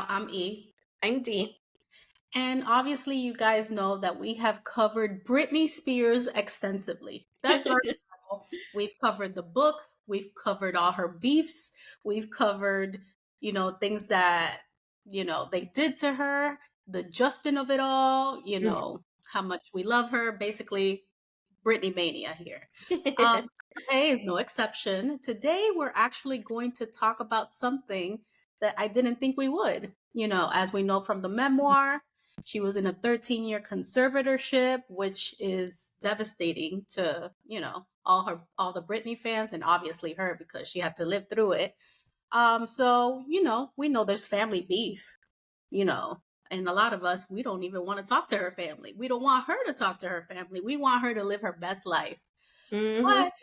I'm E. I'm D. And obviously, you guys know that we have covered Britney Spears extensively. That's our goal. We've covered the book, we've covered all her beefs, we've covered, things that, they did to her, the Justin of it all, how much we love her. Basically, Britney mania here. So today is no exception. Today, we're actually going to talk about something that I didn't think we would. As we know from the memoir, she was in a 13-year conservatorship, which is devastating to, all the Britney fans and obviously her because she had to live through it. So, we know there's family beef, you know, and a lot of us, we don't even want to talk to her family. We don't want her to talk to her family. We want her to live her best life. hmm But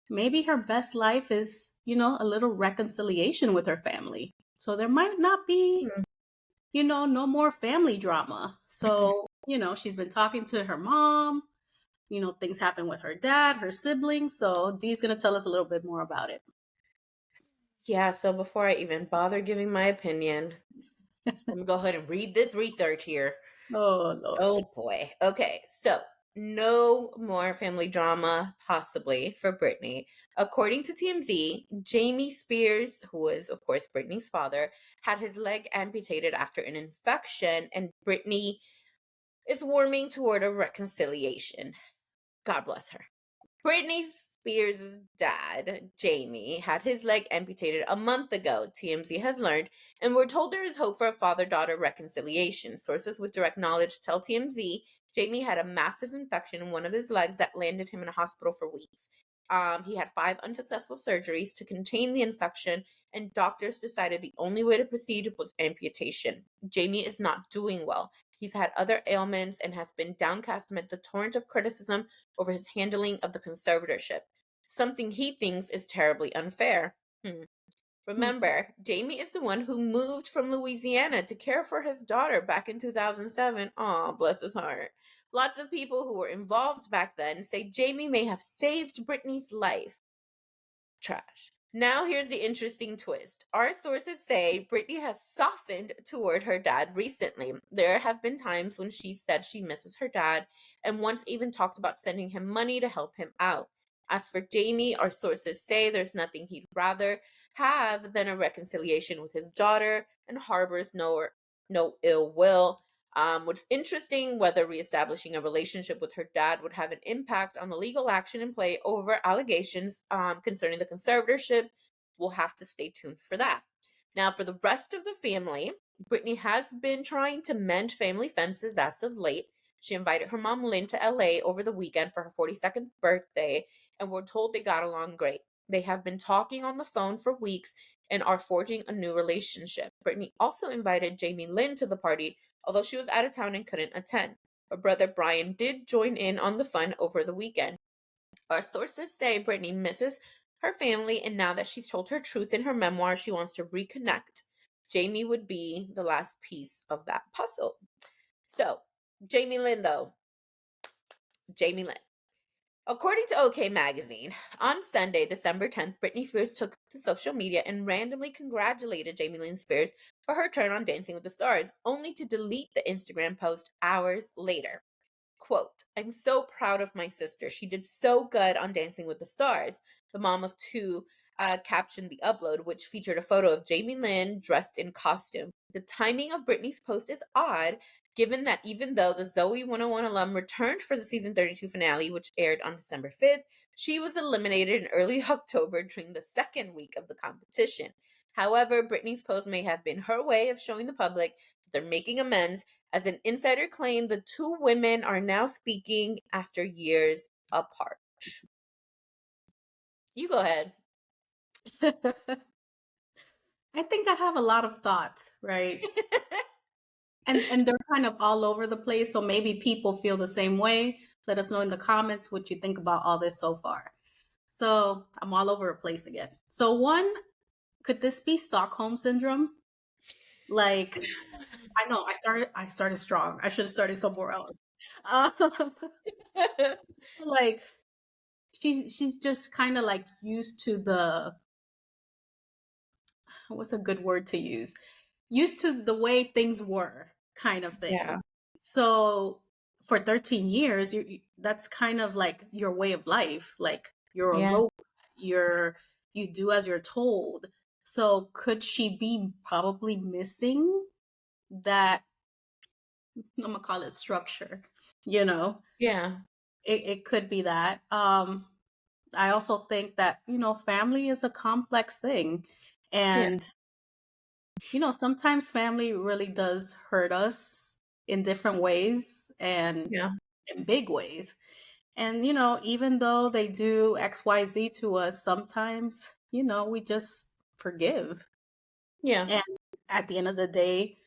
maybe her best life is, a little reconciliation with her family. So there might not be, no more family drama. So, she's been talking to her mom. Things happen with her dad, her siblings. So Dee's going to tell us a little bit more about it. Yeah, so before I even bother giving my opinion, let me go ahead and read this research here. Oh, Lord. Oh boy. Okay, so no more family drama, possibly, for Britney. According to TMZ, Jamie Spears, who was, of course, Britney's father, had his leg amputated after an infection, and Britney is warming toward a reconciliation. God bless her. Britney Spears' dad, Jamie, had his leg amputated a month ago, TMZ has learned, and we're told there is hope for a father daughter reconciliation. Sources with direct knowledge tell TMZ Jamie had a massive infection in one of his legs that landed him in a hospital for weeks. He had 5 unsuccessful surgeries to contain the infection, and doctors decided the only way to proceed was amputation. Jamie is not doing well. He's had other ailments and has been downcast amid the torrent of criticism over his handling of the conservatorship, something he thinks is terribly unfair. Remember, Jamie is the one who moved from Louisiana to care for his daughter back in 2007. Aw, bless his heart. Lots of people who were involved back then say Jamie may have saved Britney's life. Trash. Now here's the interesting twist. Our sources say Britney has softened toward her dad recently. There have been times when she said she misses her dad and once even talked about sending him money to help him out. As for Jamie, our sources say there's nothing he'd rather have than a reconciliation with his daughter and harbors no ill will. What's interesting, whether reestablishing a relationship with her dad would have an impact on the legal action in play over allegations concerning the conservatorship. We'll have to stay tuned for that. Now, for the rest of the family, Britney has been trying to mend family fences as of late. She invited her mom Lynn to LA over the weekend for her 42nd birthday, and we're told they got along great. They have been talking on the phone for weeks and are forging a new relationship. Britney also invited Jamie Lynn to the party, although she was out of town and couldn't attend. Her brother Brian did join in on the fun over the weekend. Our sources say Britney misses her family, and now that she's told her truth in her memoir, she wants to reconnect. Jamie would be the last piece of that puzzle. So, Jamie Lynn, though. Jamie Lynn. According to OK Magazine, on Sunday, December 10th, Britney Spears took to social media and randomly congratulated Jamie Lynn Spears for her turn on Dancing with the Stars, only to delete the Instagram post hours later. Quote, I'm so proud of my sister. She did so good on Dancing with the Stars. The mom of two captioned the upload, which featured a photo of Jamie Lynn dressed in costume. The timing of Britney's post is odd, given that even though the Zoe 101 alum returned for the season 32 finale, which aired on December 5th, she was eliminated in early October during the second week of the competition. However, Britney's post may have been her way of showing the public that they're making amends. As an insider claimed, the two women are now speaking after years apart. You go ahead. I think I have a lot of thoughts, right? And they're kind of all over the place. So maybe people feel the same way. Let us know in the comments what you think about all this so far. So I'm all over the place again. So one, could this be Stockholm syndrome? Like, I know I started strong. I should have started somewhere else. Um, like she's just kind of like used to the, what's a good word to use? used to the way things were, kind of thing. Yeah. So for 13 years, that's kind of like your way of life. Like you're a Yeah. robot. You do as you're told. So could she be probably missing that, I'm gonna call it structure, you know? Yeah. It could be that. I also think that, family is a complex thing. Yeah. And, sometimes family really does hurt us in different ways and Yeah. in big ways. And, even though they do XYZ to us, sometimes, we just forgive. Yeah. And at the end of the day,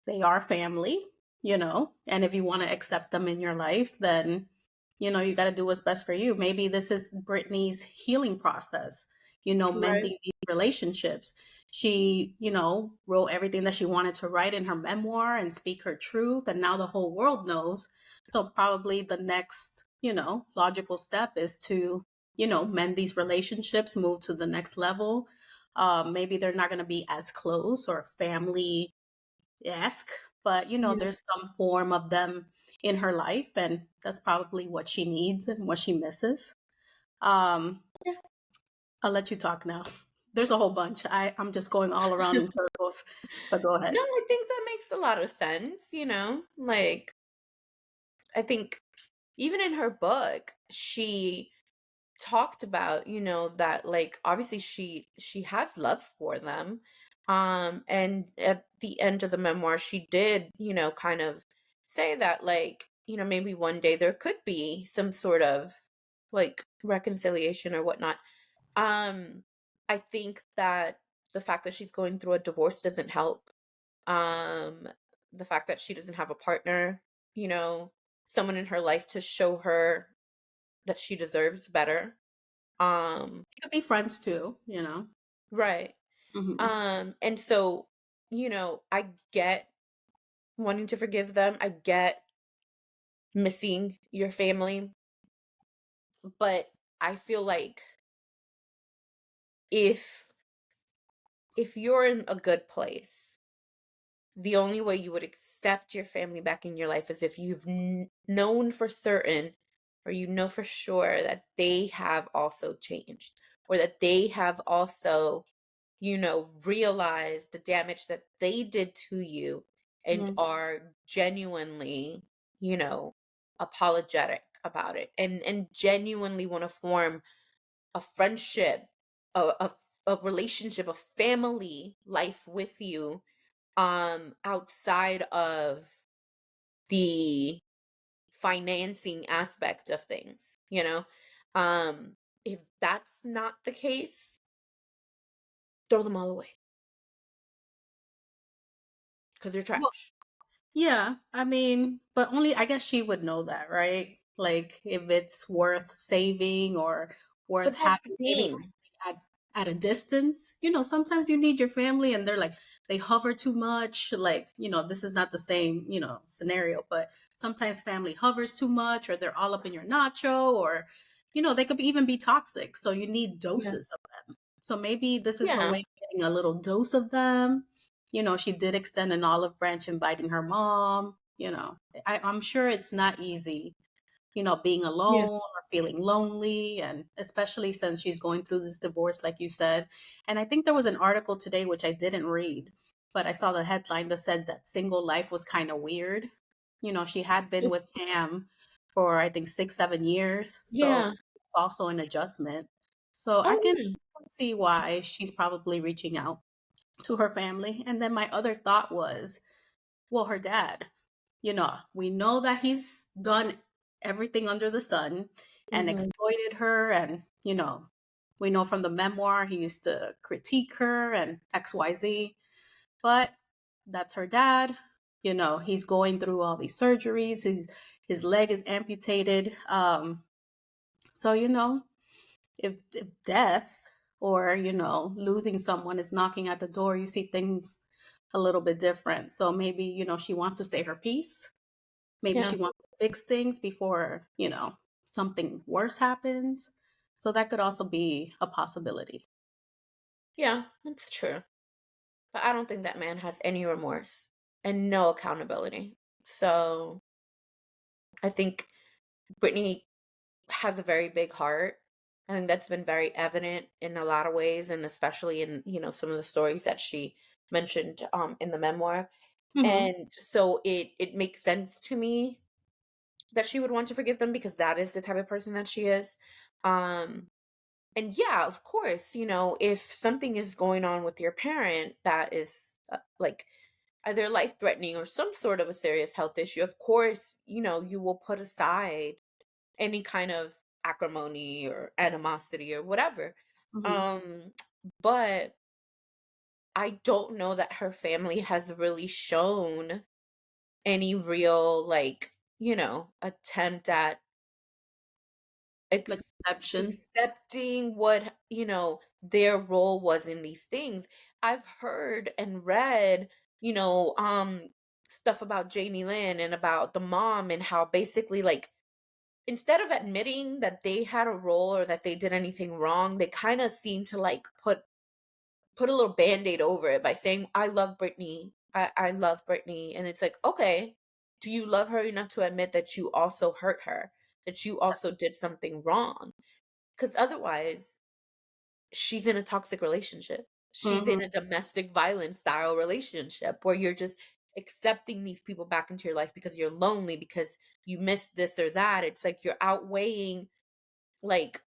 they are family, and if you want to accept them in your life, then, you got to do what's best for you. Maybe this is Brittany's healing process, Right. mending these relationships. She, wrote everything that she wanted to write in her memoir and speak her truth. And now the whole world knows. So probably the next, logical step is to, mend these relationships, move to the next level. Maybe they're not going to be as close or family esque, but Yeah. there's some form of them in her life, and that's probably what she needs and what she misses. Um, Yeah. I'll let you talk now. There's a whole bunch. I'm just going all around in circles, but go No, ahead. I think that makes a lot of sense, Like, I think even in her book, she talked about, that like obviously she has love for them. And at the end of the memoir, she did, kind of say that like, maybe one day there could be some sort of like reconciliation or whatnot. Um, I think that the fact that she's going through a divorce doesn't help. Um, the fact that she doesn't have a partner, you know, someone in her life to show her that she deserves better. Um, It could be friends too, right. hmm And so, I get wanting to forgive them. I get missing your family, but I feel like if you're in a good place, the only way you would accept your family back in your life is if you've known for certain or you know for sure that they have also changed or that they have also, realized the damage that they did to you and hmm are genuinely, you know, apologetic about it and genuinely want to form a friendship, a relationship, a family life with you outside of the financing aspect of things, um if that's not the case, throw them all away because they're trash. Yeah, I mean, but only I guess she would know that, right? Like if it's worth saving or worth But that's having the maybe thing. at a distance. Sometimes you need your family and they're like they hover too much. Like, this is not the same, scenario, but sometimes family hovers too much or they're all up in your nacho or they could even be toxic. So you need Yeah. doses of them. So maybe this is her Yeah. way of getting a little dose of them. She did extend an olive branch inviting her mom. I'm sure it's not easy, being Yeah. alone or feeling lonely. And especially since she's going through this divorce, like you said. And I think there was an article today, which I didn't read, but I saw the headline that said that single life was kind of weird. She had been with Sam for, I think, 6, 7 years. So Yeah. it's also an adjustment. So I Oh can yeah. see why she's probably reaching out to her family. And then my other thought was, well, her dad, we know that he's done everything under the sun and Hmm. exploited her. And, we know from the memoir he used to critique her and XYZ, but that's her dad. He's going through all these surgeries. His leg is amputated. So, if death or losing someone is knocking at the door, you see things a little bit different. So maybe she wants to say her piece. Maybe Yeah. she wants to fix things before something worse happens. So that could also be a possibility. Yeah, that's true. But I don't think that man has any remorse and no accountability. So I think Brittany has a very big heart. I think that's been very evident in a lot of ways, and especially in, some of the stories that she mentioned in the memoir. Hmm. And so it makes sense to me that she would want to forgive them because that is the type of person that she is. Um and yeah, of course, if something is going on with your parent that is like either life threatening or some sort of a serious health issue, of course, you will put aside any kind of acrimony or animosity or whatever. Hmm. Um, but I don't know that her family has really shown any real, like, attempt at Like ex- exception. accepting what, their role was in these things. I've heard and read, you know, um, stuff about Jamie Lynn and about the mom and how basically, like, instead of admitting that they had a role or that they did anything wrong, they kind of seem to like put a little band-aid over it by saying, I love Britney. I love Britney. And it's like, okay, do you love her enough to admit that you also hurt her, that you also did something wrong? Because otherwise, she's in a toxic relationship. She's Hmm. in a domestic violence style relationship where you're just accepting these people back into your life because you're lonely, because you missed this or that. It's like you're outweighing, like,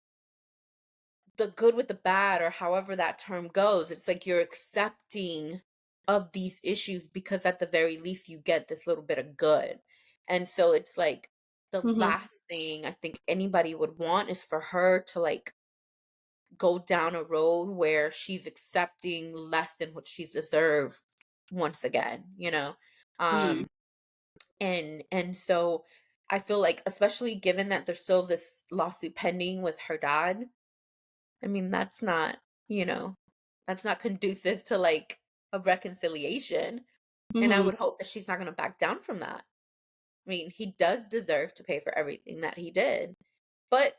the good with the bad, or however that term goes. It's like you're accepting of these issues because at the very least you get this little bit of good. And so it's like the Hmm. last thing I think anybody would want is for her to like go down a road where she's accepting less than what she's deserved once again. Mm. um and so I feel like, especially given that there's still this lawsuit pending with her dad, I mean, you know, that's not conducive to like a reconciliation. And I Hmm. would hope that she's not going to back down from that. I mean, he does deserve to pay for everything that he did. But,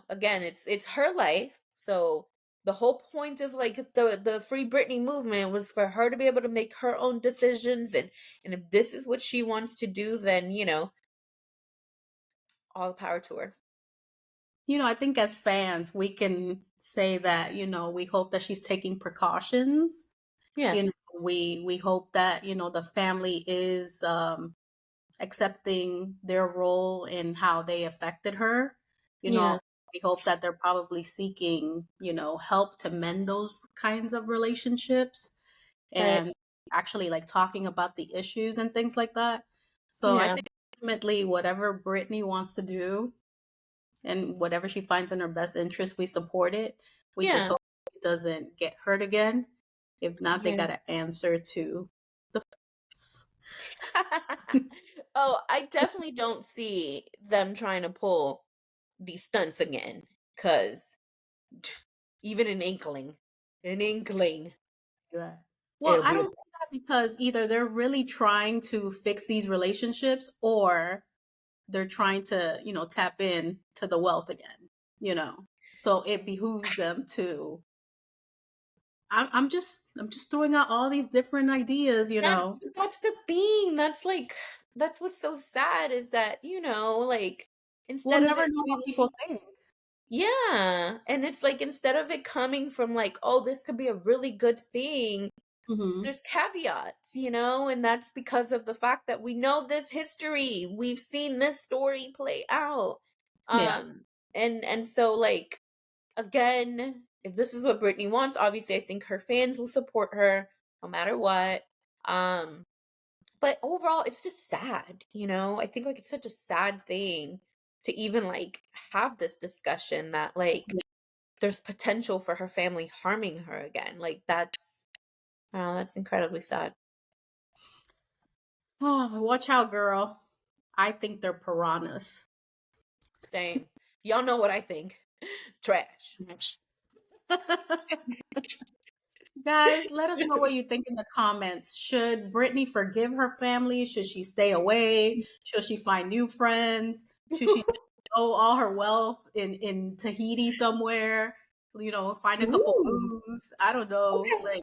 again, it's her life. So the whole point of like the Free Britney movement was for her to be able to make her own decisions, and if this is what she wants to do, then, all the power to her. I think as fans, we can say that, we hope that she's taking precautions. Yeah. We hope that, the family is accepting their role in how they affected her. You know, Yeah. we hope that they're probably seeking, help to mend those kinds of relationships Right. and actually like talking about the issues and things like that. So I Yeah. think ultimately whatever Brittany wants to do and whatever she finds in her best interest, we support it. We just Yeah. hope it doesn't get hurt again. If not, they Yeah. got to answer to the fans. Oh, I definitely don't see them trying to pull these stunts again. Cause even an inkling, Yeah. Well, it'll I be don't a think that because either they're really trying to fix these relationships or they're trying to, tap in to the wealth again, you know. So it behooves them to I'm just throwing out all these different ideas, that's the thing. That's what's so sad is that, like, We'll instead of never it know what people really, think. yeah. And it's like, instead of it coming from like, oh, this could be a really good thing, Hmm. there's caveats, and that's because of the fact that we know this history. We've seen this story play out. Yeah. Um and so, like, again, if this is what Britney wants, obviously I think her fans will support her no matter what. Um but overall it's just sad. I think like it's such a sad thing to even like have this discussion that like there's potential for her family harming her again. Like that's incredibly sad. Oh, watch out, girl. I think they're piranhas. Same. Y'all know what I think. Trash. Guys, let us know what you think in the comments. Should Brittany forgive her family? Should she stay away? Should she find new friends? Should she owe all her wealth in Tahiti somewhere? Find a couple Ooh. booze. I don't know. Like,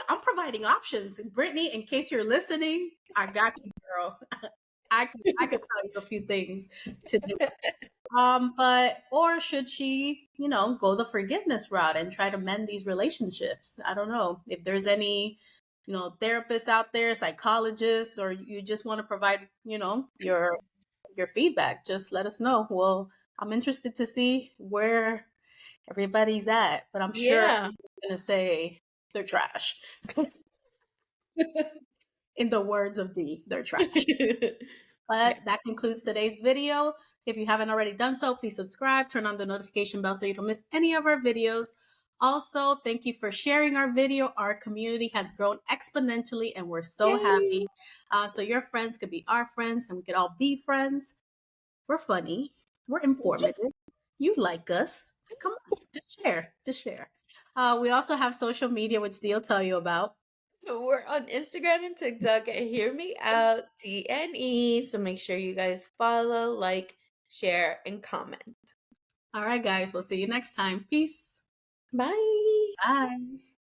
I'm providing options. Brittany, in case you're listening, I got you, girl. I could tell you a few things to do. But or should she, go the forgiveness route and try to mend these relationships? I don't know if there's any, therapists out there, psychologists, or you just want to provide, your feedback. Just let us know. Well, I'm interested to see where everybody's at, but I'm sure Yeah. everybody's gonna say they're trash. In the words of D, they're trash. Yeah. But that concludes today's video. If you haven't already done so, please subscribe, turn on the notification bell so you don't miss any of our videos. Also, thank you for sharing our video. Our community has grown exponentially and we're so Yay. happy. So your friends could be our friends and we could all be friends. We're funny. We're informative. You like us. Come on, just share. Just share. We also have social media, which Dee will tell you about. We're on Instagram and TikTok at Hear Me Out TNE. So make sure you guys follow, like, share, and comment. All right, guys, we'll see you next time. Peace. Bye. Bye.